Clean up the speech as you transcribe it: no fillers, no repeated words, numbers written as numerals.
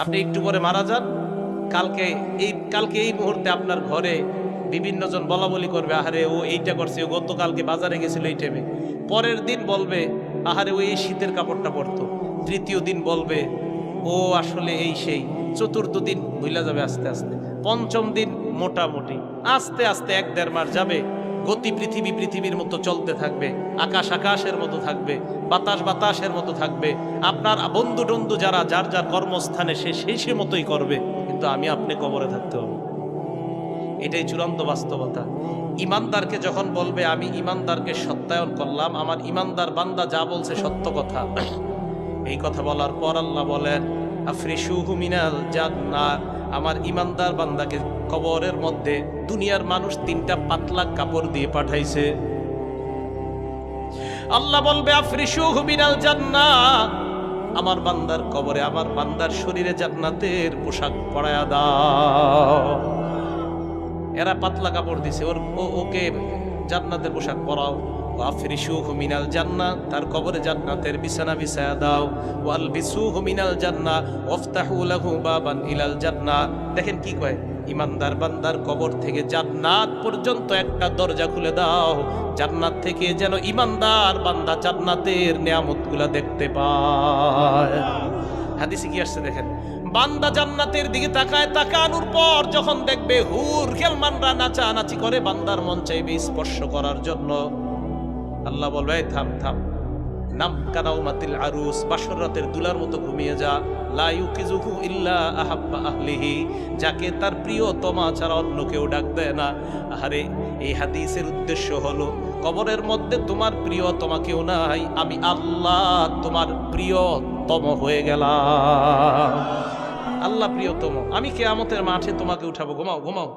আপনি একটু পরে মারা যান, কালকে এই মুহূর্তে আপনার ঘরে বিভিন্ন জন বলা বলি করবে, আহারে ও এইটা করছে, ও গতকালকে বাজারে গেছিল এই টাইমে। পরের দিন বলবে আহারে ও এই শীতের কাপড়টা পরতো। তৃতীয় দিন বলবে ও আসলে এই সেই। চতুর্থ দিন ভুলা যাবে আস্তে আস্তে। পঞ্চম দিন মোটামুটি আস্তে আস্তে 1-1.5 মাস যাবে। গতি পৃথিবীর মতো চলতে থাকবে, আকাশ আকাশের মতো থাকবে, বাতাস বাতাসের মতো থাকবে। আপনার বন্ধু টন্ধু যারা যার যার কর্মস্থানে সে মতোই করবে, কিন্তু আপনি কবরে থাকতে হবে। এটাই চূড়ান্ত বাস্তবতা। ইমানদারকে যখন বলবে আমি ইমানদারকে সত্যায়ন করলাম, আমার ইমানদার বান্দা যা বলছে সত্য কথা, এই কথা বলার পর আল্লাহ বলেন আফরিশুহু মিনাল জান্নাহ, আমার ইমানদার বান্দাকে কবরের মধ্যে দুনিয়ার মানুষ 3টা পাতলা কাপড় দিয়ে পাঠাইছে। আল্লাহ বলবে আফরিশুহু মিনাল জান্নাহ, আমার বান্দার কবরে আমার বান্দার শরীরে জান্নাতের পোশাক পরায়া দাও। এরা পাতলা কাপড় দিছে, ওকে জান্নাতের পোশাক পরাও। আফরিশুহু মিনাল জান্নাহ, তার কবরে জান্নাতের বিছানা বিছায়া দাও। ওয়ালবিসুহু মিনাল জান্নাহ ওয়াফতাহু লাহু বাবান ইলাল জান্নাহ। দেখেন কি কয়, ইমানদার বান্দার কবর থেকে জান্নাত পর্যন্ত একটা দরজা খুলে দাও, জান্নাত থেকে যেন ইমানদার বান্দা জান্নাতের নিয়ামতগুলা দেখতে পায়। হাদিসে কি আসছে দেখেন, বান্দা জান্নাতের দিকে তাকায়, তাকানোর পর যখন দেখবে হুর খেলমানরা নাচানাচি করে, বান্দার মন চাইবে স্পর্শ করার জন্য। আল্লাহ বলবে থাম থাম, নাম কানাউমাতিল আরুস, বাসর রাতের দুলার মতো ঘুমিয়ে যা। লা ইউকিজুহু ইল্লা আহাব্বা আহলিহি, যাকে তার প্রিয়তমা ছাড়া অন্য কেউ ডাক দেয় না। আরে এই হাদিসের উদ্দেশ্য হলো, কবরের মধ্যে তোমার প্রিয়তমা কেউ নাই, আমি আল্লাহ তোমার প্রিয়তম হয়ে গেলাম। আল্লাহ প্রিয়তম, আমি কিয়ামতের মাঠে তোমাকে উঠাবো, ঘুমাও ঘুমাও।